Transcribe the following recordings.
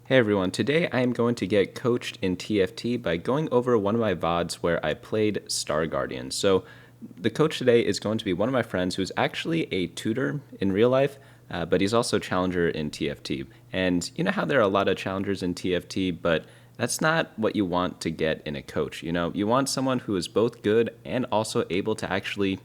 Hey everyone, today I am going to get coached in TFT by going over one of my VODs where I played Star Guardian. So, the coach today is going to be one of my friends who's actually a tutor in real life, but he's also a challenger in TFT. And you know how there are a lot of challengers in TFT, but that's not what you want to get in a coach. You want someone who is both good and also able to actually,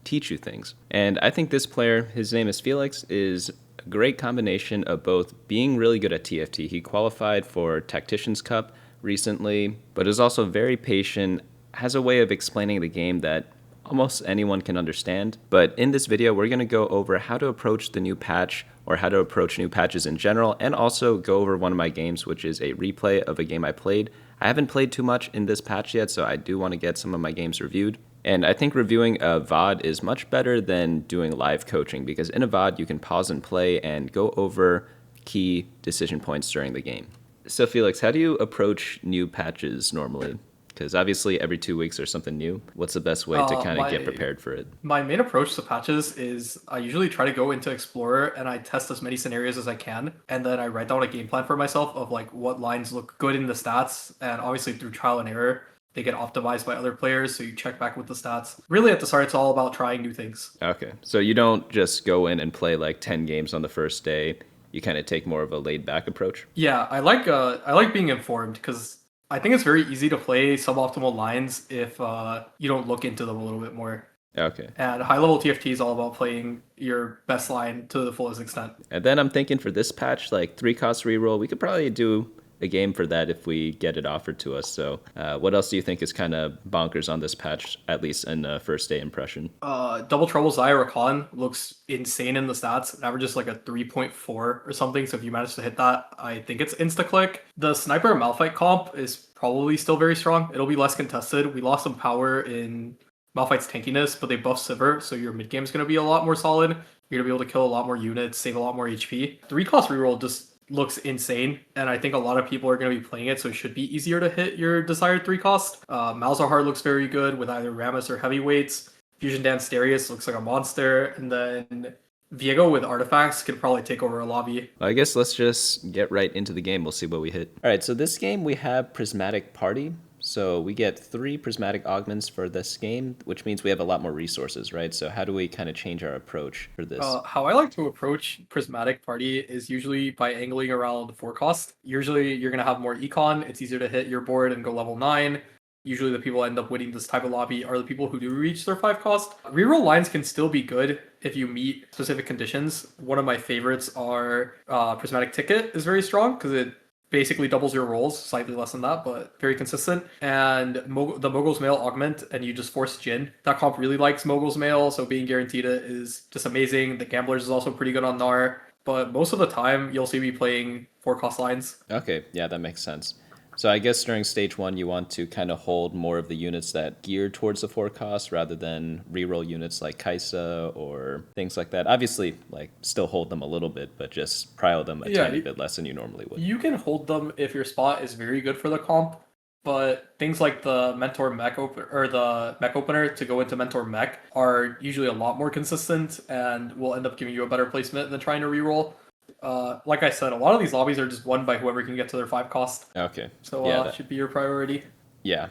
teach you things. And I think this player, his name is Felix, is a great combination of both being really good at TFT. He qualified for Tactician's Cup recently, but is also very patient, has a way of explaining the game that almost anyone can understand. But in this video, we're going to go over how to approach the new patch or how to approach new patches in general, and also go over one of my games, which is a replay of a game I played. I haven't played too much in this patch yet, so I do want to get some of my games reviewed. And I think reviewing a VOD is much better than doing live coaching, because in a VOD you can pause and play and go over key decision points during the game. So Felix, how do you approach new patches normally? Because obviously every 2 weeks there's something new. What's the best way to kind of get prepared for it? My main approach to patches is I usually try to go into Explorer and I test as many scenarios as I can, and then I write down a game plan for myself of like what lines look good in the stats, and obviously through trial and error they get optimized by other players, so you check back with the stats. Really at the start it's all about trying new things. Okay, so you don't just go in and play like 10 games on the first day. You kind of take more of a laid back approach. Yeah, I like being informed because I think it's very easy to play suboptimal lines if you don't look into them a little bit more. Okay. And high level TFT is all about playing your best line to the fullest extent. And then I'm thinking for this patch, like 3 cost reroll, we could probably do a game for that if we get it offered to us. So, what else do you think is kind of bonkers on this patch, at least in a first day impression? Double Trouble Zaya Rakan looks insane in the stats. It averages like a 3.4 or something. So if you manage to hit that, I think it's insta click. The Sniper Malphite comp is probably still very strong. It'll be less contested. We lost some power in Malphite's tankiness, but they buff Sivir, so your mid game is going to be a lot more solid. You're going to be able to kill a lot more units, save a lot more HP. 3 cost reroll just looks insane, and I think a lot of people are going to be playing it, so it should be easier to hit your desired 3 cost. Malzahar looks very good with either Rammus or heavyweights. Fusion Dance Darius looks like a monster, and then Viego with artifacts could probably take over a lobby. Well, I guess let's just get right into the game. We'll see what we hit. All right, so this game we have Prismatic Party. So we get 3 prismatic augments for this game, which means we have a lot more resources, right? So how do we kind of change our approach for this? How I like to approach Prismatic Party is usually by angling around 4 cost. Usually you're going to have more econ. It's easier to hit your board and go level 9. Usually the people end up winning this type of lobby are the people who do reach their 5 cost. Reroll lines can still be good if you meet specific conditions. One of my favorites are Prismatic Ticket is very strong because it basically doubles your rolls, slightly less than that, but very consistent. And the Mogul's Mail augment, and you just force Jin. That comp really likes Mogul's Mail, so being guaranteed it is just amazing. The Gamblers is also pretty good on Gnar, but most of the time you'll see me playing 4 cost lines. Okay, yeah, that makes sense. So I guess during stage 1, you want to kind of hold more of the units that gear towards the 4 cost rather than reroll units like Kaisa or things like that. Obviously, like still hold them a little bit, but just prio them a tiny bit less than you normally would. You can hold them if your spot is very good for the comp, but things like the Mentor Mech or the Mech Opener to go into Mentor Mech are usually a lot more consistent and will end up giving you a better placement than trying to reroll. Like I said, a lot of these lobbies are just won by whoever can get to their 5 cost. Okay. So yeah, that should be your priority. Yeah,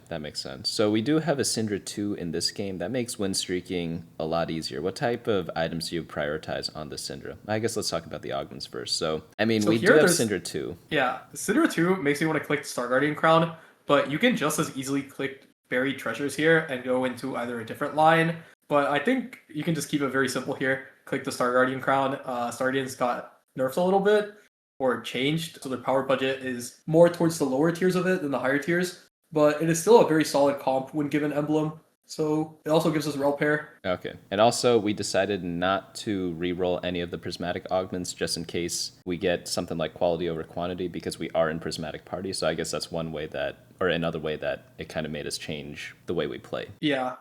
that makes sense. So we do have a Syndra 2 in this game. That makes win streaking a lot easier. What type of items do you prioritize on the Syndra? I guess let's talk about the augments first. So, I mean, we do have Syndra 2. Yeah, Syndra 2 makes me want to click Star Guardian Crown, but you can just as easily click Buried Treasures here and go into either a different line. But I think you can just keep it very simple here. Click the Star Guardian Crown. Star Guardians got nerfed a little bit or changed, so their power budget is more towards the lower tiers of it than the higher tiers, but it is still a very solid comp when given emblem, so it also gives us rel pair. Okay, and also we decided not to reroll any of the prismatic augments just in case we get something like quality over quantity, because we are in prismatic party. So I guess that's one way that, or another way that it kind of made us change the way we play. Yeah,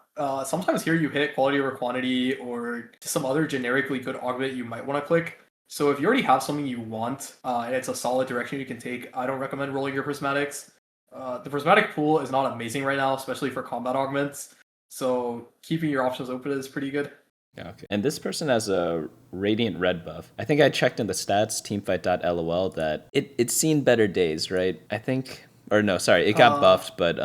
sometimes here you hit quality over quantity or some other generically good augment you might want to click. So if you already have something you want, and it's a solid direction you can take, I don't recommend rolling your prismatics. The prismatic pool is not amazing right now, especially for combat augments. So keeping your options open is pretty good. Yeah, okay. And this person has a radiant red buff. I think I checked in the stats, teamfight.lol, that it's seen better days, right? I think, or no, sorry, it got Uh, buffed, but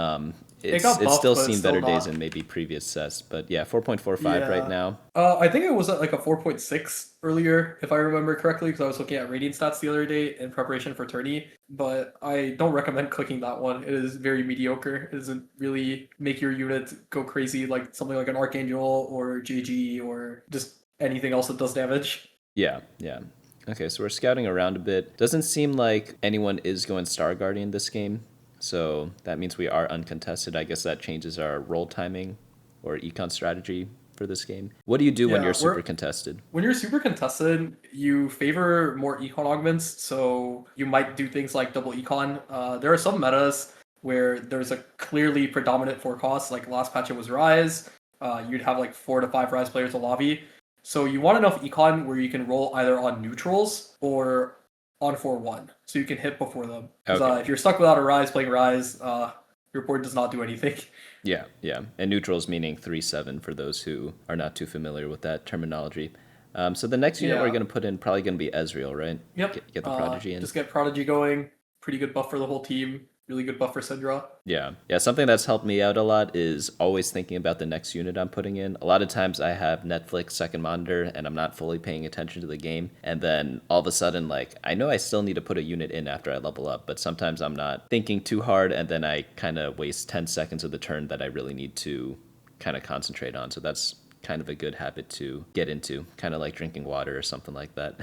it it's got it's buffed, still but it's seen still better days not. in maybe previous sets. But yeah, 4.45 right Yeah. now. I think it was at like a 4.6 earlier, if I remember correctly, because I was looking at Radiant stats the other day in preparation for tourney. But I don't recommend clicking that one. It is very mediocre. It doesn't really make your unit go crazy like something like an Archangel or JG or just anything else that does damage. Yeah, yeah. Okay, so we're scouting around a bit. Doesn't seem like anyone is going Star Guardian this game, so that means we are uncontested. I guess that changes our roll timing or econ strategy for this game. What do you do when you're Yeah, super contested? when you're super contested, you favor more econ augments, so you might do things like double econ. There are some metas where there's a clearly predominant four cost, like last patch it was Rise. You'd have like 4 to 5 Rise players a lobby. So you want enough econ where you can roll either on neutrals or on 4-1, so you can hit before them. Because Okay. if you're stuck without a Rise playing Rise, your board does not do anything. Yeah, yeah. And neutrals meaning 3/7 for those who are not too familiar with that terminology. So the next unit we're Yeah. going to put in probably going to be Ezreal, right? Yep. Get the Prodigy in. Just get Prodigy going. Pretty good buff for the whole team. Really good buff for Syndra. Yeah. Yeah, something that's helped me out a lot is always thinking about the next unit I'm putting in. A lot of times I have Netflix second monitor and I'm not fully paying attention to the game. And then all of a sudden, like, I know I still need to put a unit in after I level up, but sometimes I'm not thinking too hard and then I kind of waste 10 seconds of the turn that I really need to kind of concentrate on. So that's kind of a good habit to get into, kind of like drinking water or something like that.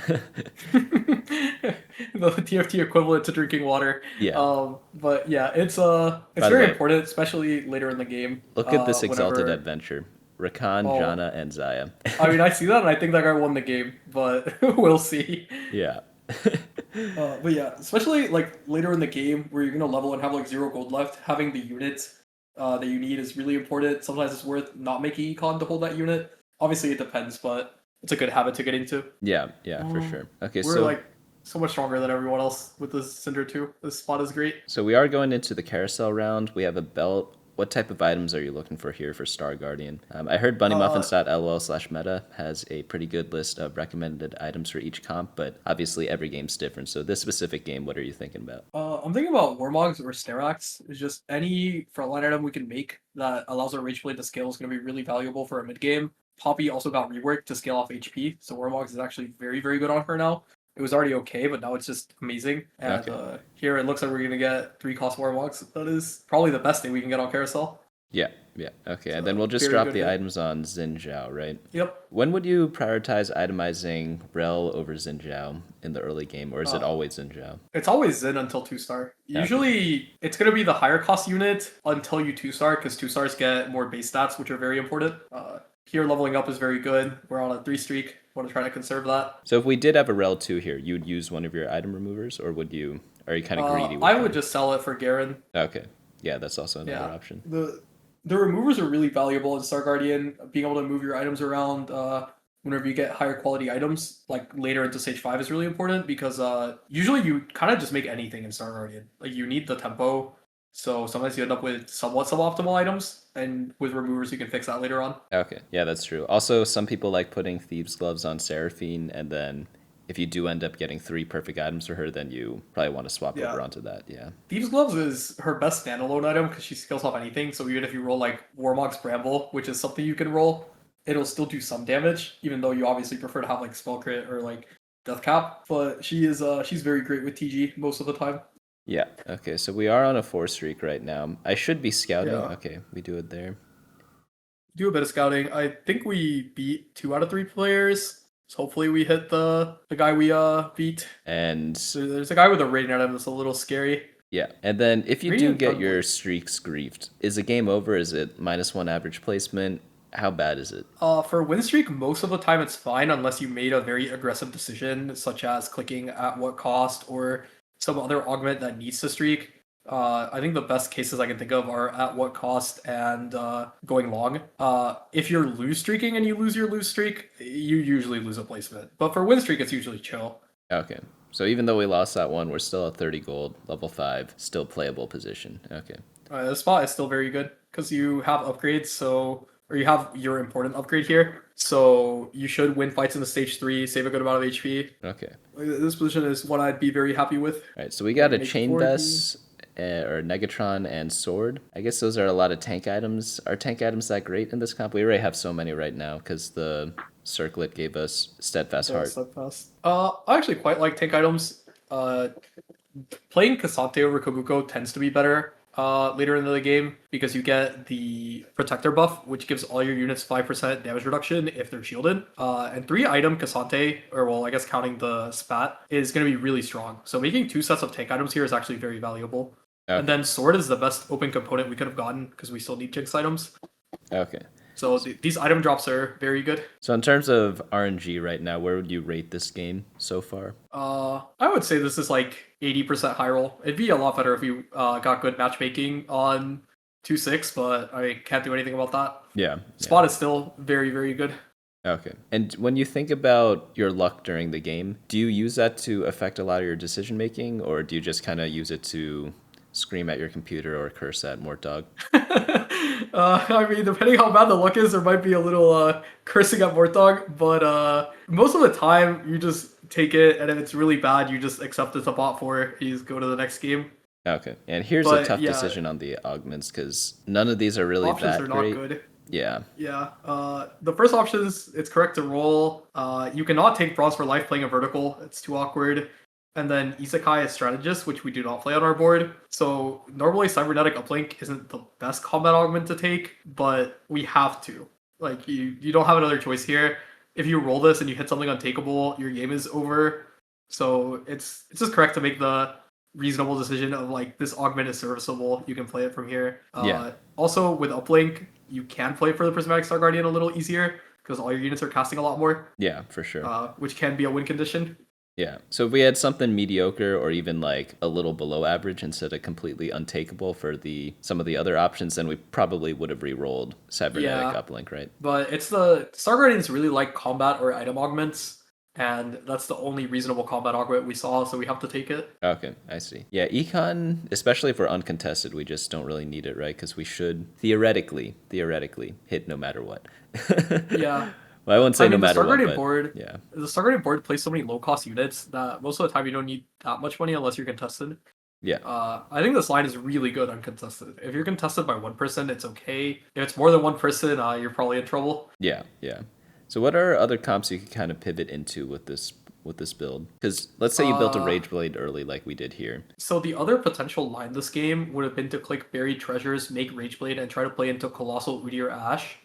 The TFT equivalent to drinking water. Yeah. But yeah, it's By the very way, important, especially later in the game. look at this exalted Whenever adventure. Rakan, oh, Janna, and Zaya. I mean, I see that and I think that guy won the game, but we'll see. Yeah. But yeah, especially like later in the game where you're gonna level and have like 0 gold left, having the unit that you need is really important. Sometimes it's worth not making econ to hold that unit. Obviously, it depends, but it's a good habit to get into. Yeah, yeah, for sure. Okay, We're so like so much stronger than everyone else with this Cinder too. This spot is great. so we are going into the carousel round. We have a belt. What type of items are you looking for here for Star Guardian? I heard bunnymuffins.lol/meta has a pretty good list of recommended items for each comp, but obviously every game's different. So this specific game, what are you thinking about? I'm thinking about Warmogs or Sterax. It's just any frontline item we can make that allows our Rage Blade to scale is going to be really valuable for a mid game. Poppy also got reworked to scale off HP, so Warmogs is actually very, very good on her now. It was already okay, but now it's just amazing. And Okay. here it looks like we're going to get 3 cost Warmogs. That is probably the best thing we can get on Carousel. Yeah, yeah. Okay, and then So, we'll just very drop good the hit. items on Xin Zhao, right? Yep. When would you prioritize itemizing Rel over Xin Zhao in the early game, or is it Uh, always Xin Zhao? It's always Zen until 2-star. Okay. Usually, it's going to be the higher cost unit until you 2-star, because 2-stars get more base stats, which are very important. Here, leveling up is very good. We're on a 3 streak. Want to try to conserve that. So if we did have a Rel 2 here, you'd use one of your item removers, or are you kind of greedy with I would them? just sell it for Garen. Okay. Yeah, that's also another Yeah. option. The removers are really valuable in Star Guardian. Being able to move your items around whenever you get higher quality items, like later into Stage 5, is really important because usually you kind of just make anything in Star Guardian. Like you need the tempo, so sometimes you end up with somewhat suboptimal items, and with removers you can fix that later on. Okay. Yeah, that's true. Also, some people like putting Thieves' Gloves on Seraphine, and then if you do end up getting 3 perfect items for her, then you probably want to swap Yeah. over onto that. Yeah. Thieves' Gloves is her best standalone item because she scales off anything. So even if you roll like Warmog's Bramble, which is something you can roll, it'll still do some damage, even though you obviously prefer to have like Spell Crit or like Death Cap. But she's very great with TG most of the time. Yeah. Okay, so we are on a 4 streak right now. I should be scouting. Yeah. Okay, we do it there. Do a bit of scouting. I think we beat 2 out of 3 players. So hopefully we hit the guy we beat. And So there's a guy with a rating item that's a little scary. yeah, and then if you do Radiant get your Gunblade. streaks griefed, is the game over? Is it -1 average placement? How bad is it? For win streak, most of the time it's fine unless you made a very aggressive decision, such as clicking at what cost or some other augment that needs to streak. I think the best cases I can think of are at what cost and going long. If you're lose streaking and you lose your lose streak, you usually lose a placement. But for win streak, it's usually chill. Okay. So even though we lost that one, we're still at 30 gold, level 5, still playable position. Okay. The spot is still very good because you have upgrades, or you have your important upgrade here. So you should win fights in the stage 3, save a good amount of HP. Okay. This position is what I'd be very happy with. All right, so we got a Make chain 40. vest or Negatron and sword. I guess those are a lot of tank items. Are tank items that great in this comp? We already have so many right now because the circlet gave us steadfast Yeah, heart. steadfast. I actually quite like tank items. Playing Kasante over Kabuko tends to be better later in the game because you get the protector buff, which gives all your units 5% damage reduction if they're shielded. And 3 item Kasante, or well, I guess counting the spat, is going to be really strong. So making 2 sets of tank items here is actually very valuable. Okay. And then sword is the best open component we could have gotten because we still need Jinx items. Okay. So these item drops are very good. So in terms of RNG right now, where would you rate this game so far? I would say this is like 80% high roll. It'd be a lot better if you got good matchmaking on 2-6, but I can't do anything about that. Yeah. Spot is still very, very good. Okay. And when you think about your luck during the game, do you use that to affect a lot of your decision making, or do you just kind of use it to scream at your computer or curse at Mort Dog? I mean, depending how bad the luck is, there might be a little cursing at Mortdog, but most of the time you just take it, and if it's really bad, you just accept it's a bot for it. You just go to the next game. Okay. And here's a But, tough yeah, decision on the augments because none of these are really options that are not great. good. Yeah. Yeah. The first option is it's correct to roll. You cannot take bronze for life playing a vertical. It's too awkward. And then Isekai is strategist, which we do not play on our board. So normally cybernetic uplink isn't the best combat augment to take, but we have to. Like you don't have another choice here. If you roll this and you hit something untakeable, your game is over. So it's just correct to make the reasonable decision of like this augment is serviceable. You can play it from here. Yeah. Also with uplink, you can play for the Prismatic Star Guardian a little easier because all your units are casting a lot more. Yeah, for sure. Which can be a win condition. Yeah. So if we had something mediocre or even like a little below average instead of completely untakeable for some of the other options, then we probably would have re-rolled cybernetic uplink, right? But it's the Star Guardians really like combat or item augments, and that's the only reasonable combat augment we saw, so we have to take it. Okay, I see. Yeah, econ, especially if we're uncontested, we just don't really need it, right? Because we should theoretically hit no matter what. Yeah. Well, I won't say no matter what, but board, yeah. The Star Guardian board plays so many low-cost units that most of the time you don't need that much money unless you're contested. Yeah. I think this line is really good uncontested. If you're contested by one person, it's okay. If it's more than one person, you're probably in trouble. Yeah, yeah. So what are other comps you could kind of pivot into with this build? Because let's say you built a Rage Blade early like we did here. So the other potential line this game would have been to click Buried Treasures, make Rage Blade, and try to play into Colossal Udi or Ash.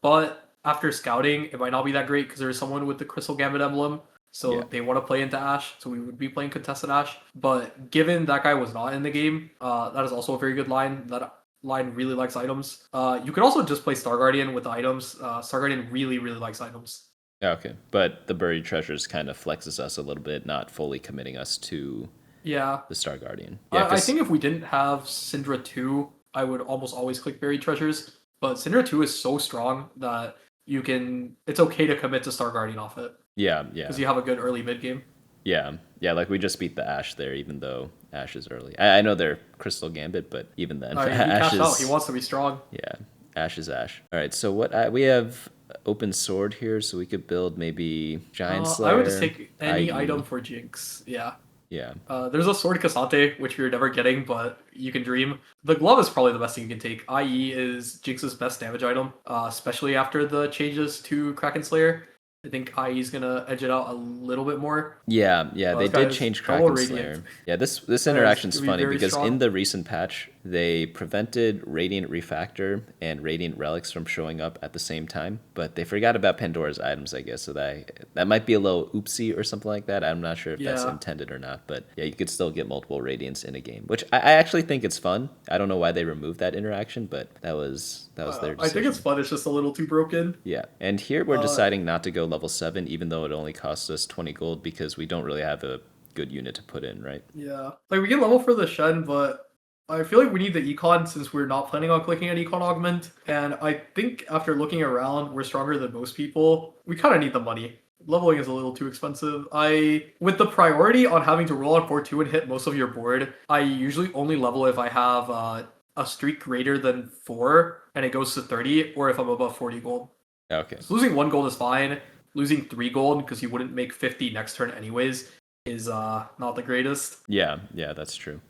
But after scouting, it might not be that great because there's someone with the Crystal Gambit emblem. So they want to play into Ash, so we would be playing contested Ash. But given that guy was not in the game, that is also a very good line. That line really likes items. You could also just play Star Guardian with the items. Star Guardian really, really likes items. Okay, but the Buried Treasures kind of flexes us a little bit, not fully committing us to the Star Guardian. Yeah, I think if we didn't have Syndra 2, I would almost always click Buried Treasures. But Syndra 2 is so strong that it's okay to commit to Star Guardian off it. Yeah. Because you have a good early mid game. Yeah, like we just beat the Ash there, even though Ash is early. I know they're Crystal Gambit, but even then, Ash is... He wants to be strong. Yeah, Ash is Ash. All right, so what we have open sword here, so we could build maybe Giant Slayer. I would just take any item for Jinx. Yeah. Yeah. There's a sword Kasante, which we are never getting, but you can dream. The glove is probably the best thing you can take. IE is Jinx's best damage item, especially after the changes to Kraken Slayer. I think IE is gonna edge it out a little bit more. Yeah, they did change Kraken Slayer. Yeah, this interaction is funny because in the recent patch they prevented Radiant Refactor and Radiant Relics from showing up at the same time, but they forgot about Pandora's items, I guess. So that might be a little oopsie or something like that. I'm not sure if that's intended or not, but yeah, you could still get multiple Radiants in a game, which I actually think it's fun. I don't know why they removed that interaction, but that was their decision. I think it's fun. It's just a little too broken. Yeah, and here we're deciding not to go level 7, even though it only costs us 20 gold because we don't really have a good unit to put in, right? Yeah, like we can level for the Shen, but I feel like we need the econ since we're not planning on clicking an econ augment. And I think after looking around, we're stronger than most people. We kind of need the money. Leveling is a little too expensive. With the priority on having to roll on 4-2 and hit most of your board, I usually only level if I have a streak greater than 4 and it goes to 30, or if I'm above 40 gold. Okay. So losing 1 gold is fine. Losing 3 gold because you wouldn't make 50 next turn anyways is not the greatest. Yeah, yeah, that's true.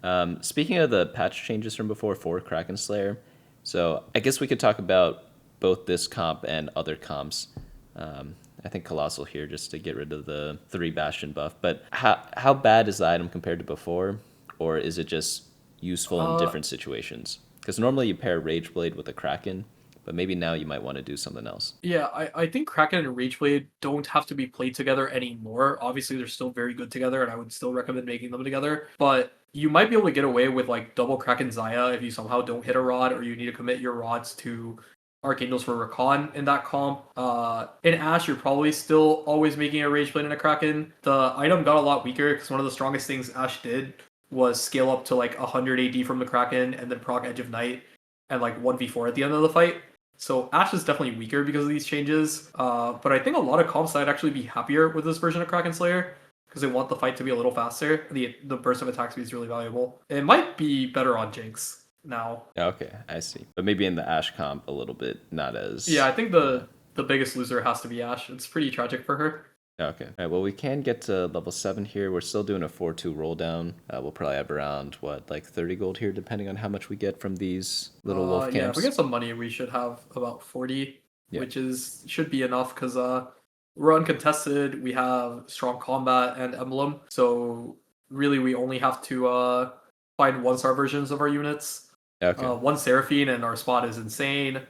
Speaking of the patch changes from before for Kraken Slayer, so I guess we could talk about both this comp and other comps. I think Colossal here just to get rid of the 3 Bastion buff. But how bad is the item compared to before? Or is it just useful in Uh, different situations? Because normally you pair Rage Blade with a Kraken, but maybe now you might want to do something else. yeah, I think Kraken and Rageblade don't have to be played together anymore. Obviously, they're still very good together, and I would still recommend making them together. But you might be able to get away with like double Kraken Zaya if you somehow don't hit a rod, or you need to commit your rods to Archangels for Recon in that comp. In Ash, you're probably still always making a Rageblade and a Kraken. The item got a lot weaker because one of the strongest things Ash did was scale up to like 100 AD from the Kraken and then proc Edge of Night and like 1v4 at the end of the fight. So Ash is definitely weaker because of these changes. But I think a lot of comps might actually be happier with this version of Kraken Slayer because they want the fight to be a little faster. The burst of attack speed is really valuable. It might be better on Jinx now. Okay, I see. But maybe in the Ash comp a little bit, not Yeah, as. I think the biggest loser has to be Ash. It's pretty tragic for her. Okay. All right. Well, we can get to level 7 here. We're still doing a 4-2 roll down. We'll probably have around, what, like 30 gold here, depending on how much we get from these little wolf Yeah, if we camps. get some money, we should have about 40, Yeah. which is should be enough because we're uncontested. We have strong combat and emblem, so really we only have to find 1-star versions of our units. Okay. One Seraphine and our spot is insane.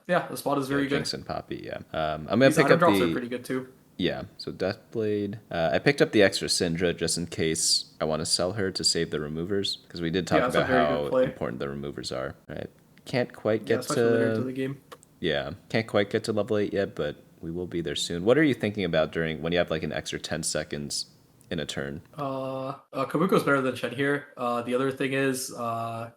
Yeah, the spot is Yeah, very good. Jinx and Poppy, yeah. I'm going to These pick item up drops are the. pretty good too. Yeah, so Deathblade. I picked up the extra Syndra just in case I want to sell her to save the removers, because we did talk Yeah, that's a about very how good play. important the removers are. Right. Can't quite Yeah, get especially later into to. the game. Yeah, can't quite get to level 8 yet, but we will be there soon. What are you thinking about during when you have like an extra 10 seconds in a turn? Kabuko's better than Shen here. The other thing is,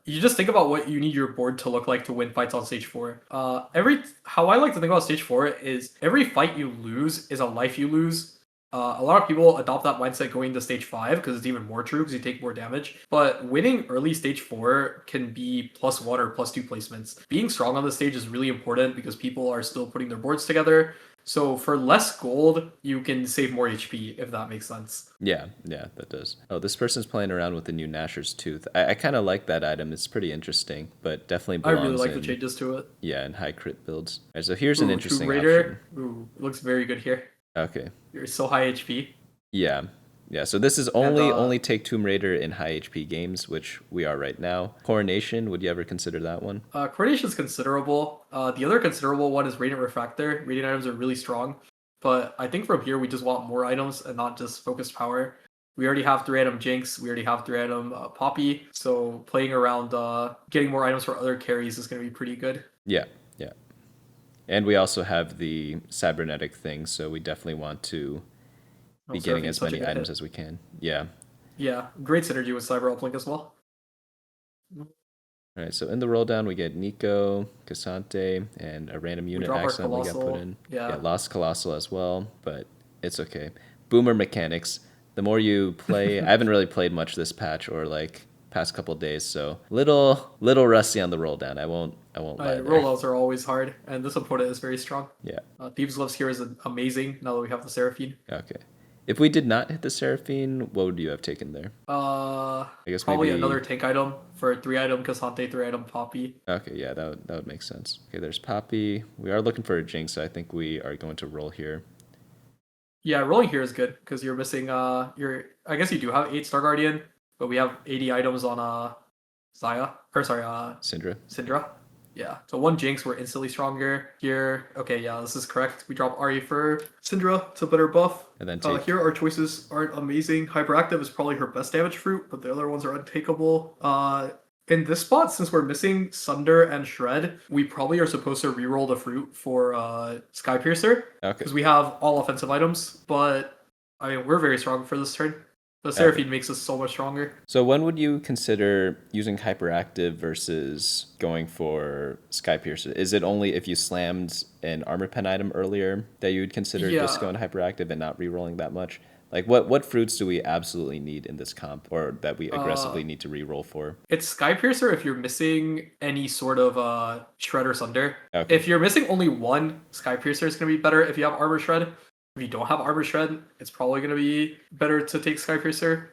you just think about what you need your board to look like to win fights on stage 4. How I like to think about stage 4 is every fight you lose is a life you lose. A lot of people adopt that mindset going to stage 5 because it's even more true because you take more damage. But winning early stage 4 can be +1 or +2 placements. Being strong on the stage is really important because people are still putting their boards together. So for less gold, you can save more HP, if that makes sense. Yeah, yeah, that does. Oh, this person's playing around with the new Gnasher's Tooth. I kind of like that item. It's pretty interesting, but definitely I really belongs like the in, changes to it. yeah, in high crit builds. All right, so here's an Ooh, Tomb interesting option. Raider. Ooh, looks very good here. Okay. You're so high HP. Yeah. Yeah, so this is And only take Tomb Raider in high HP games, which we are right now. Coronation, would you ever consider that one? Coordination is considerable. The other considerable one is Radiant Refractor. Radiant items are really strong. But I think from here we just want more items and not just focused power. We already have 3-item Jinx. We already have 3-item Poppy. So playing around getting more items for other carries is going to be pretty good. Yeah, yeah. And we also have the cybernetic thing, so we definitely want to Oh, be getting Seraphine's as such a many good items hit. as we can. Yeah. Yeah, great synergy with Cyber Uplink as well. All right, so in the roll down, we get Nico, Cassante, and a random We unit drop our accidentally got put Colossal. in. Yeah. Yeah, lost Colossal as well, but it's okay. Boomer mechanics. The more you play, I haven't really played much this patch or like past couple days, so little rusty on the roll down. I won't lie there. Rollouts are always hard, and this opponent is very strong. Yeah. Thieves' Gloves here is amazing now that we have the Seraphine. Okay. If we did not hit the Seraphine, what would you have taken there? I guess Probably maybe. another tank item for 3-item Cassante, 3-item Poppy. Okay, yeah, that would make sense. Okay, there's Poppy. We are looking for a Jinx, so I think we are going to roll here. Yeah, rolling here is good because you're missing your. I guess you do have 8 Star Guardian, but we have 80 items on Zaya or sorry Syndra. Syndra. Yeah, so 1 Jinx, we're instantly stronger here. Okay, yeah, this is correct. We drop Ari for Syndra to better buff. And then take. Here, our choices aren't amazing. Hyperactive is probably her best damage fruit, but the other ones are untakeable. In this spot, since we're missing Sunder and Shred, we probably are supposed to reroll the fruit for Sky Piercer Okay. because we have all offensive items. But I mean, we're very strong for this turn. The Seraphine makes us so much stronger. So when would you consider using hyperactive versus going for Sky Piercer? Is it only if you slammed an armor pen item earlier that you would consider just Yeah. going to hyperactive and not re-rolling that much? Like what fruits do we absolutely need in this comp, or that we Uh, aggressively need to re-roll for? it's Sky Piercer if you're missing any sort of Shred or Sunder. Okay. If you're missing only one, Sky Piercer is going to be better. If you have Armor Shred, if you don't have Armor Shred, it's probably going to be better to take Sky Piercer.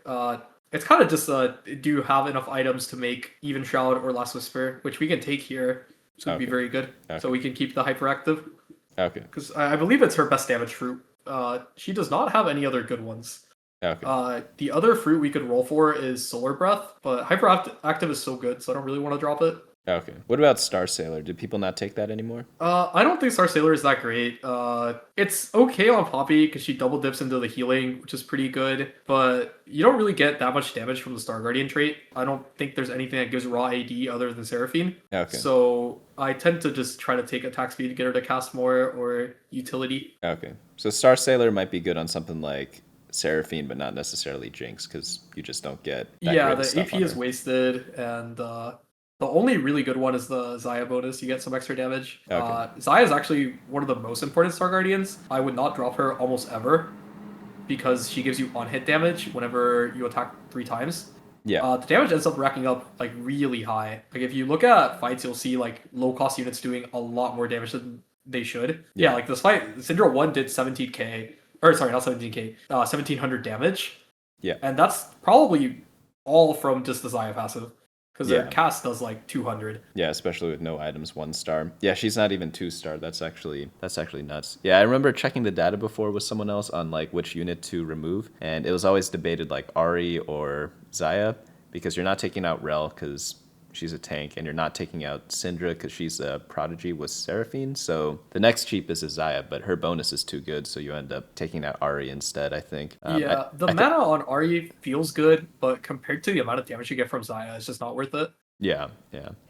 It's kind of just do you have enough items to make Even Shroud or Last Whisper, which we can take here, so it'd be Okay. very good. So Okay. we can keep the Hyperactive Okay. because I believe it's her best damage fruit. She does not have any other good ones. Okay. The other fruit we could roll for is Solar Breath, but Hyperactive is so good, so I don't really want to drop it. Okay. What about Star Sailor? Do people not take that anymore? I don't think Star Sailor is that great. It's okay on Poppy because she double dips into the healing, which is pretty good, but you don't really get that much damage from the Star Guardian trait. I don't think there's anything that gives raw AD other than Seraphine. Okay. So I tend to just try to take attack speed to get her to cast more or utility. Okay. So Star Sailor might be good on something like Seraphine, but not necessarily Jinx, because you just don't get that Yeah, great of the stuff AP on is her. wasted, and the only really good one is the Zaya bonus. You get some extra damage. Okay. Zaya is actually one of the most important Star Guardians. I would not drop her almost ever because she gives you on-hit damage whenever you attack 3 times. Yeah. The damage ends up racking up like really high. Like if you look at fights, you'll see like low-cost units doing a lot more damage than they should. Yeah. Yeah, like this fight, Syndra 1 did 17k, or sorry, not 17k, 1700 damage. Yeah. And that's probably all from just the Zaya passive. Because their Yeah. cast does like 200. Yeah, especially with no items 1 star. Yeah, she's not even 2 star. That's actually nuts. Yeah, I remember checking the data before with someone else on like which unit to remove, and it was always debated like Ari or Zaya, because you're not taking out Rel because she's a tank, and you're not taking out Syndra because she's a prodigy with Seraphine. So the next cheapest is Zaya, but her bonus is too good, so you end up taking out Ari instead, I think. Yeah, the I thi- mana on Ari feels good, but compared to the amount of damage you get from Zaya, it's just not worth it. Yeah.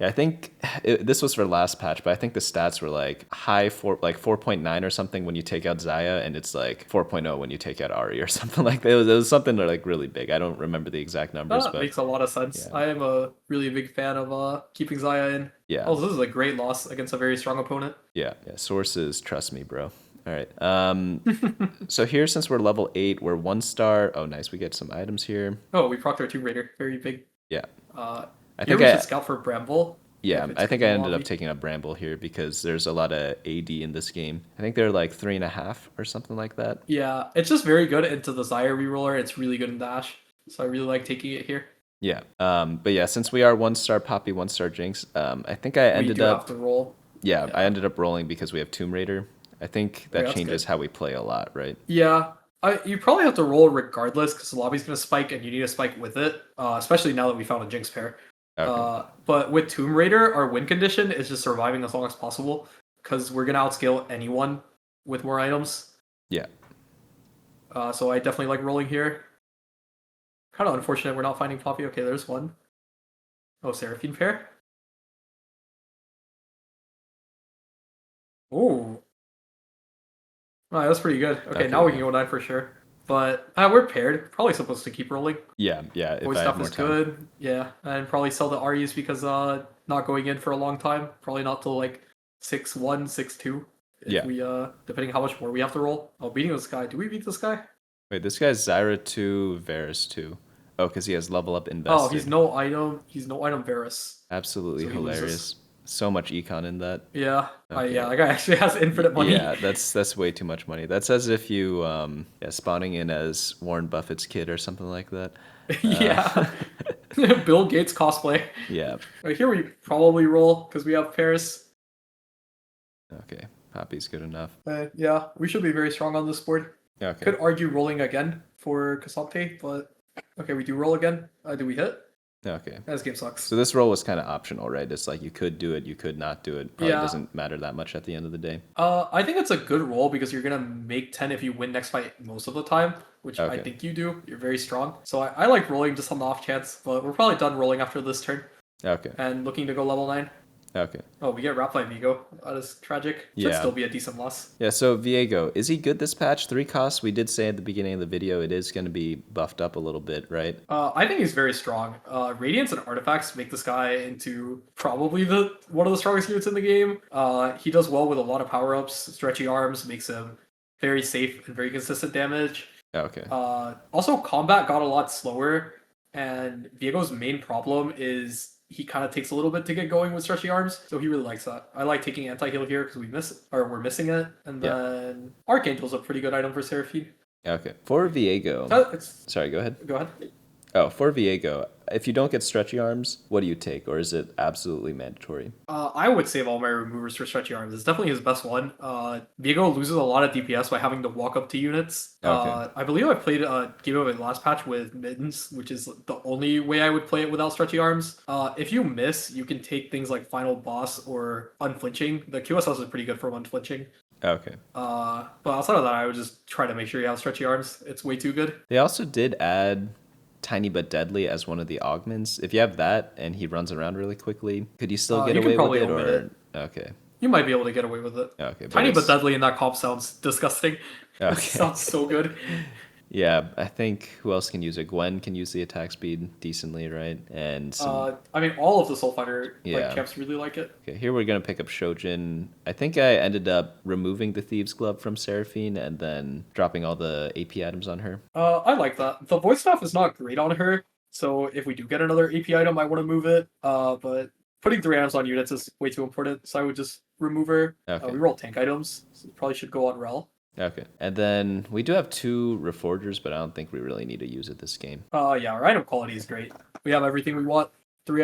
I think this was for last patch, but I think the stats were like high for like 4.9 or something when you take out Zaya, and it's like 4.0 when you take out Ari or something like that. It was something like really big. I don't remember the exact numbers, That but makes a lot of sense. yeah. I am a really big fan of keeping Zaya in. Yeah. Oh, this is a great loss against a very strong opponent. Yeah. Sources, trust me, bro. All right. So here, since we're level 8, we're 1 star. Oh, nice. We get some items here. Oh, we procced our Tomb Raider. Very big. Yeah. Uh, I Here think we should scout for Bramble. Yeah, if it's I think I ended up lobby. taking a Bramble here because there's a lot of AD in this game. I think they're like 3.5 or something like that. Yeah, it's just very good into the Zaya reroller. It's really good in Dash. So I really like taking it here. Yeah. But yeah, since we are 1 star Poppy, 1 star Jinx, I think I We ended do up have to roll. yeah, Yeah. I ended up rolling because we have Tomb Raider. I think that that's changes good. how we play a lot, right? Yeah, you probably have to roll regardless because the lobby's going to spike and you need to spike with it, especially now that we found a Jinx pair. Okay. But with Tomb Raider, our win condition is just surviving as long as possible because we're going to outscale anyone with more items. Yeah. So I definitely like rolling here. Kind of unfortunate we're not finding Poppy. Okay, there's one. Oh, Seraphine pair. Ooh. Oh, that's pretty good. Okay, now we can go 9 for sure. But we're paired. Probably supposed to keep rolling. Yeah. If Voice I have stuff more is time. good. Yeah, and probably sell the Aries because not going in for a long time. Probably not till like 6-1, 6-2. If Yeah. we depending how much more we have to roll. Oh, beating this guy. Do we beat this guy? Wait, this guy's Zyra 2, Varus 2. Oh, because he has level up Oh, invested. he's no item. He's no item Varus. Absolutely So he loses. hilarious. So much econ in that. Yeah. Okay. Yeah, that guy actually has infinite money. Yeah, that's way too much money. That's as if you spawning in as Warren Buffett's kid or something like that. Yeah. Bill Gates cosplay. Yeah. Right here we probably roll because we have Paris. Okay. Poppy's good enough. Yeah, we should be very strong on this board. Okay. Could argue rolling again for Casante, but okay, we do roll again. Do we hit? Okay. This game sucks. So this roll was kind of optional, right? It's like you could do it, you could not do it. Probably Yeah. doesn't matter that much at the end of the day. I think it's a good roll because you're gonna make 10 if you win next fight most of the time, which I Okay. think you do. You're very strong. So I like rolling just on the off chance, but we're probably done rolling after this turn Okay. and looking to go level 9. Okay. Oh, we get wrapped by Vigo. That is tragic. Should Yeah. still be a decent loss. Yeah, so Viego, is he good this patch? 3 costs. We did say at the beginning of the video it is going to be buffed up a little bit, right? I think he's very strong. Radiance and artifacts make this guy into probably one of the strongest units in the game. He does well with a lot of power-ups. Stretchy arms makes him very safe and very consistent damage. Okay. Also, combat got a lot slower, and Viego's main problem is he kind of takes a little bit to get going with stretchy arms, so he really likes that. I like taking anti-heal here because we're missing it, and Yeah. then Archangel's a pretty good item for Seraphine. Okay. For Viego. It's Sorry, go ahead. Go ahead. Oh, for Viego, if you don't get stretchy arms, what do you take, or is it absolutely mandatory? I would save all my removers for stretchy arms. It's definitely his best one. Viego loses a lot of DPS by having to walk up to units. Okay. I believe I played a game of it last patch with mittens, which is the only way I would play it without stretchy arms. If you miss, you can take things like Final Boss or Unflinching. The QSS is pretty good for Unflinching. Okay. But outside of that, I would just try to make sure you have stretchy arms. It's way too good. They also did add Tiny but Deadly as one of the augments. If you have that and he runs around really quickly, could you still get You can away probably with it? omit Or it. okay. You might be able to get away with it. Okay. Tiny but deadly in that comp sounds disgusting. It Okay. sounds so good. Yeah, I think who else can use it? Gwen can use the attack speed decently, right? And some, I mean, all of the Soul Fighter Yeah. champs really like it. okay, here we're gonna pick up Shojin. I think I ended up removing the Thieves Glove from Seraphine and then dropping all the AP items on her. I like that. The voice staff is not great on her, so if we do get another AP item, I want to move it. But putting 3 items on units is way too important, so I would just remove her. Okay. We roll tank items, so probably should go on Rel. Okay. And then we do have 2 Reforgers, but I don't think we really need to use it this game. Yeah, our item quality is great. We have everything we want. 2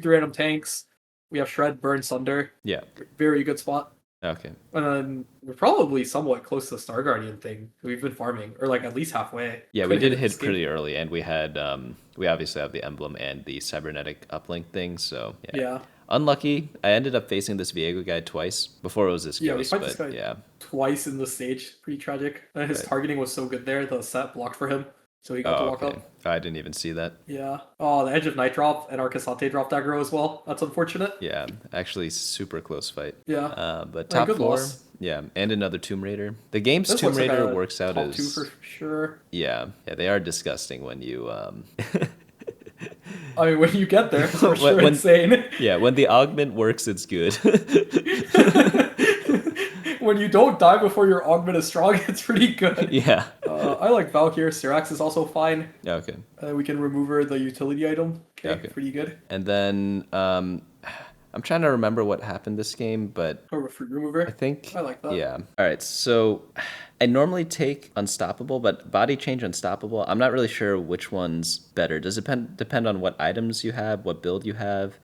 3 item tanks. We have Shred, Burn, Sunder. Yeah. Very good spot. Okay. And then we're probably somewhat close to the Star Guardian thing. We've been farming, or like at least halfway. Yeah, we did this hit game. pretty early, and we had we obviously have the emblem and the cybernetic uplink thing. So Yeah. Unlucky. I ended up facing this Viego guy twice before it was this Yeah, we ghost, fight but this guy yeah. twice in the stage. Pretty tragic. And his Right. targeting was so good there. The set blocked for him, so he got to Oh, walk okay. up. I didn't even see that. Yeah. Oh, the Edge of Night drop and our Cassante dropped aggro as well. That's unfortunate. Yeah, actually super close fight. Yeah. But Yeah, top good 4, loss. yeah, and another Tomb Raider. The game's This Tomb looks like Raider a works out top as 2 for sure. yeah, they are disgusting when you I mean, when you get there, it's for sure When- insane. yeah, when the augment works, it's good. When you don't die before your augment is strong, it's pretty good. yeah. I like Valkyr. Syrax is also fine. Okay. We can remove her the utility item. Okay, pretty good. And then I'm trying to remember what happened this game, but Or a fruit remover. I think I like that. Yeah. All right. So I normally take Unstoppable, but Body Change Unstoppable, I'm not really sure which one's better. Does it depend on what items you have, what build you have?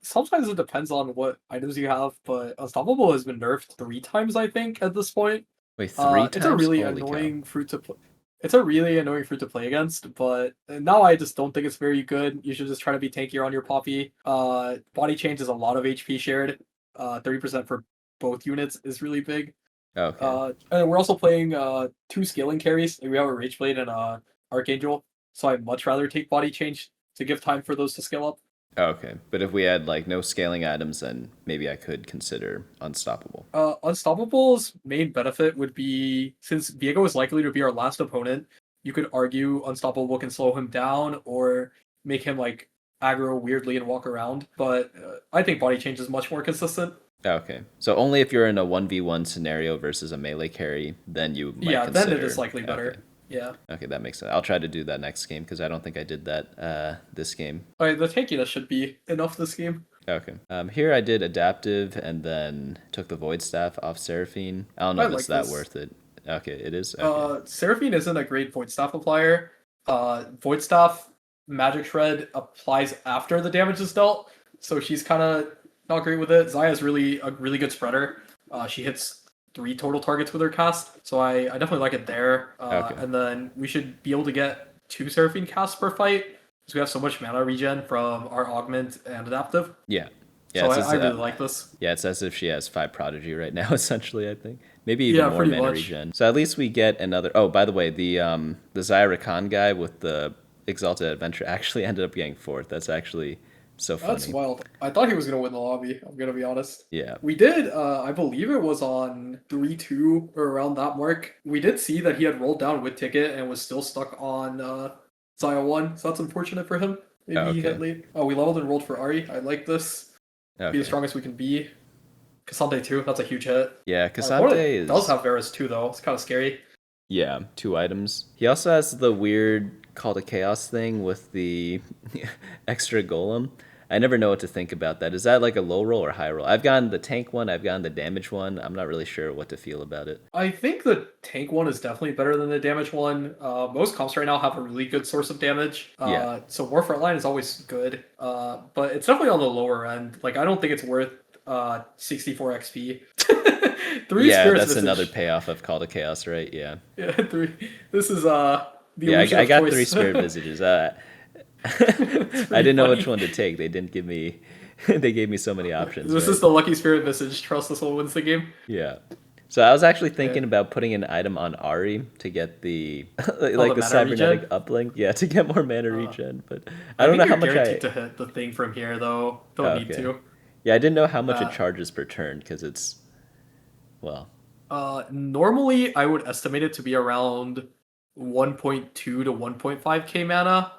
Sometimes it depends on what items you have, but Unstoppable has been nerfed 3 times, I think, at this point. Wait, 3 times? It's a really Holy annoying cow. fruit to play. It's a really annoying fruit to play against, but now I just don't think it's very good. You should just try to be tankier on your Poppy. Body change is a lot of HP shared. 30% for both units is really big. Okay. And we're also playing 2 scaling carries. Like we have a Rage Blade and a Archangel, so I'd much rather take body change to give time for those to scale up. Okay. But if we had like no scaling items, then maybe I could consider Unstoppable. Unstoppable's main benefit would be, since Viego is likely to be our last opponent, you could argue Unstoppable can slow him down or make him like aggro weirdly and walk around. But I think body change is much more consistent. Okay. So only if you're in a 1v1 scenario versus a melee carry, then you might Yeah, consider. then it is likely better. Okay. Yeah. Okay, that makes sense. I'll try to do that next game because I don't think I did that this game. Alright, the tankiness should be enough this game. Okay. Here I did adaptive and then took the void staff off Seraphine. I don't know I if it's like that this. worth it. Okay, it is. Okay. Seraphine isn't a great Void Staff applier. Void Staff Magic Shred applies after the damage is dealt, so she's kind of not great with it. Zaya's really a really good spreader. She hits 3 total targets with her cast, so I definitely like it there. Okay. And then we should be able to get 2 Seraphine casts per fight because we have so much mana regen from our augment and adaptive. Yeah. Yeah, So it's I as- really like this. Yeah, it's as if she has 5 prodigy right now, essentially, I think. Maybe even Yeah, more pretty mana much. regen. So at least we get another. Oh, by the way, the Zyra Khan guy with the Exalted Adventure actually ended up getting 4th. That's actually so funny. That's wild. I thought he was gonna win the lobby. I'm gonna be honest. Yeah. We did, I believe it was on 3-2 or around that mark. We did see that he had rolled down with ticket and was still stuck on Zaya 1, so that's unfortunate for him. Maybe Oh, he okay. hit late. Oh, we leveled and rolled for Ari. I like this. Be Okay. the strongest we can be. Cassante 2, that's a huge hit. Yeah, Opponent Cassante is. does have Varus too, though. It's kind of scary. Yeah, 2 items. He also has the weird Call to Chaos thing with the extra golem. I never know what to think about that. Is that like a low roll or high roll? I've gotten the tank one, I've gotten the damage one. I'm not really sure what to feel about it. I think the tank one is definitely better than the damage one. Most comps right now have a really good source of damage. Yeah. So War Frontline is always good. But it's definitely on the lower end. Like I don't think it's worth 64 XP. Three Yeah, spirits that's another visage. payoff of Call to Chaos, right? Yeah. Yeah, three. This is the Yeah, illusion I of got three choice. spirit visages. It's I pretty didn't know which funny. one to take. They didn't give me they gave me so many options, This is right? the lucky spirit visage. Trust this one wins the game. Yeah. So I was actually Yeah. thinking about putting an item on Ari to get the Oh, like the the mana cybernetic regen. uplink, yeah, to get more mana Uh, regen, but I I don't know think how you're much guaranteed I to hit the thing from here, though. Don't oh, need okay. to. Yeah, I didn't know how much it Uh, charges per turn because it's well, Normally, I would estimate it to be around 1.2 to 1.5k mana.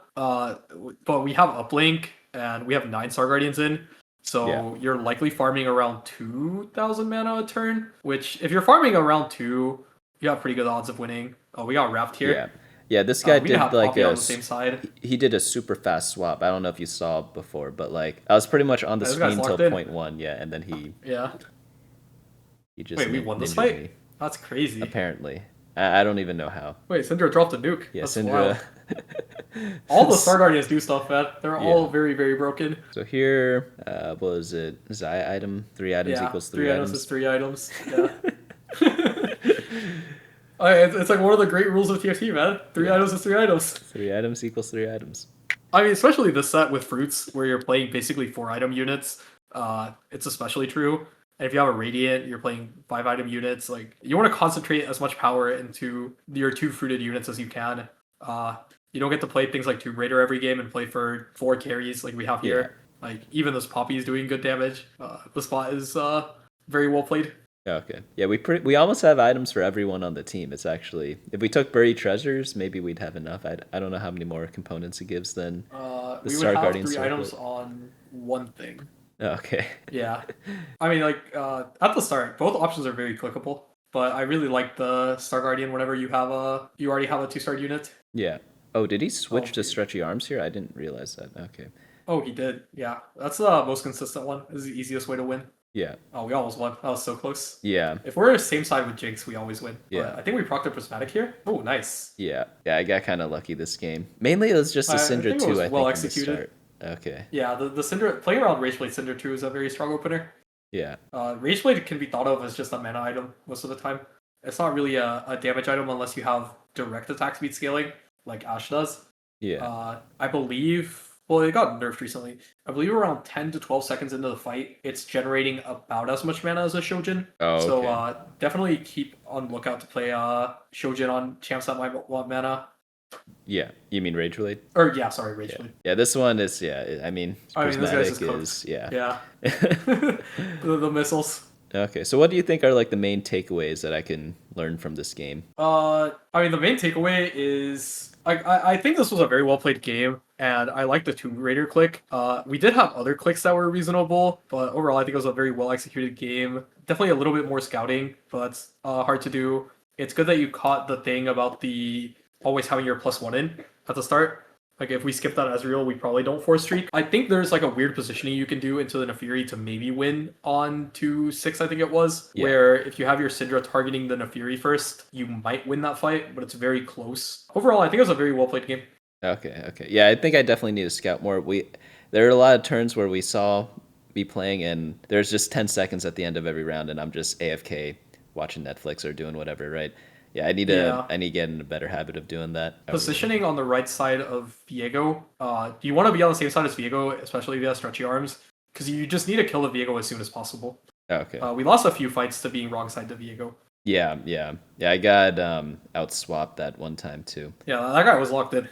But we have uplink and we have 9 Star Guardians in, yeah. so you're likely farming around 2,000 mana a turn. Which, if you're farming around two, you have pretty good odds of winning. Oh, we got Raft Yeah. here. Yeah, this guy We did did have like Poppy a on the same side. he did a super fast swap. I don't know if you saw before, but like I was pretty much on the This guy's screen till locked in. point one, yeah, and then Yeah. he just Wait, we won this ninjas fight? me That's crazy. apparently. I don't even know how. Wait, Syndra dropped a nuke. Yeah, That's wild. Syndra. All the Star Guardians do stuff, man. They're Yeah. all very, very broken. So here, what was it? Zaya item. 3 items Yeah, equals three 3 items is items. 3 items. Yeah. It's like one of the great rules of TFT, man. Three Yeah. items is 3 items. 3 items equals 3 items. I mean, especially this set with fruits, where you're playing basically 4 item units. It's especially true. And if you have a radiant, you're playing 5 item units. Like you want to concentrate as much power into your 2 fruited units as you can. Uh, you don't get to play things like Tomb Raider every game and play for 4 carries like we have Yeah. here. Like even this Poppy is doing good damage. The spot is very well played. Okay. Yeah, we almost have items for everyone on the team. It's actually if we took buried treasures, maybe we'd have enough. I don't know how many more components it gives than the We would Star have Guardian 3 items circlet. on one thing. Okay. Yeah. I mean, like, at the start, both options are very clickable, but I really like the Star Guardian whenever you already have a 2 star unit. Yeah. Oh, did he Oh, switch to stretchy arms here? I didn't realize that. Okay. oh, he did. Yeah. That's the most consistent one. This is the easiest way to win. Yeah. Oh, we almost won. That was so close. Yeah. If we're same side with Jinx, we always win. Yeah. But I think we procced a Prismatic here. Oh, nice. Yeah. Yeah, I got kind of lucky this game. Mainly it was just a I Syndra think it 2, was I well think, in the executed. start. Okay. Yeah, the Cinder playing around Rageblade Cinder 2 is a very strong opener. Yeah. Rageblade can be thought of as just a mana item most of the time. It's not really a damage item unless you have direct attack speed scaling, like Ashe does. Yeah. I believe, well, it got nerfed recently. I believe around 10 to 12 seconds into the fight, it's generating about as much mana as a Shojin. Oh, So okay. definitely keep on lookout to play Shojin on champs that might want mana. Yeah. You mean Rage Blade? Or, yeah, sorry, Yeah. Rageblade. Yeah, this one is I mean, I mean, this guy's Prismatic just cooked. is yeah. Yeah. The missiles. Okay. So what do you think are like the main takeaways that I can learn from this game? I mean, the main takeaway is I think this was a very well played game, and I like the Tomb Raider click. We did have other clicks that were reasonable, but overall, I think it was a very well executed game. Definitely a little bit more scouting, but hard to do. It's good that you caught the thing about the always having your +1 in at the start. Like if we skip that Ezreal, we probably don't force streak. I think there's like a weird positioning you can do into the Nefiri to maybe win on 2-6, I think it was. Yeah. Where if you have your Syndra targeting the Nefiri first, you might win that fight, but it's very close. Overall, I think it was a very well played game. Okay, okay. Yeah, I think I definitely need to scout more. There are a lot of turns where we saw me playing and there's just 10 seconds at the end of every round and I'm just AFK watching Netflix or doing whatever, right? Yeah, Yeah. I need to get in a better habit of doing that. I really Positioning on the right side of Viego. You want to be on the same side as Viego, especially if you have stretchy arms, because you just need to kill the Viego as soon as possible. Okay. We lost a few fights to being wrong side to Viego. Yeah, yeah. Yeah, I got out swapped that one time too. Yeah, that guy was locked in.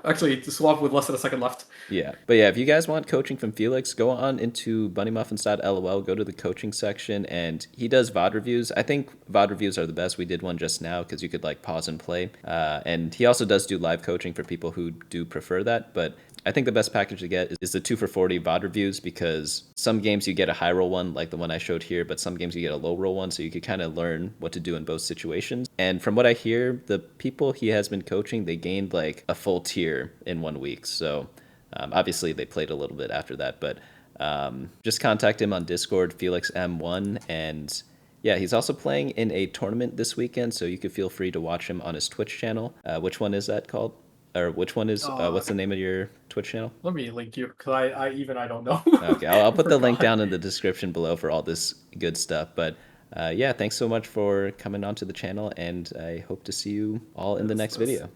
Actually, to swap with less than a second left. Yeah. But yeah, if you guys want coaching from Felix, go on into bunnymuffins.lol, go to the coaching section, and he does VOD reviews. I think VOD reviews are the best. We did one just now because you could like pause and play. And he also does do live coaching for people who do prefer that. But I think the best package to get is the 2 for 40 VOD reviews, because some games you get a high roll one, like the one I showed here, but some games you get a low roll one, so you could kind of learn what to do in both situations. And from what I hear, the people he has been coaching, they gained like a full tier in 1 week. So obviously they played a little bit after that, but just contact him on Discord, FelixM1, and yeah, he's also playing in a tournament this weekend, so you could feel free to watch him on his Twitch channel. Which one is that called? Or which one is, what's the name of your Twitch channel? Let me link you, because I don't know. Okay, I'll put the link Forgot. down in the description below for all this good stuff. But yeah, thanks so much for coming onto the channel, and I hope to see you all in the next video.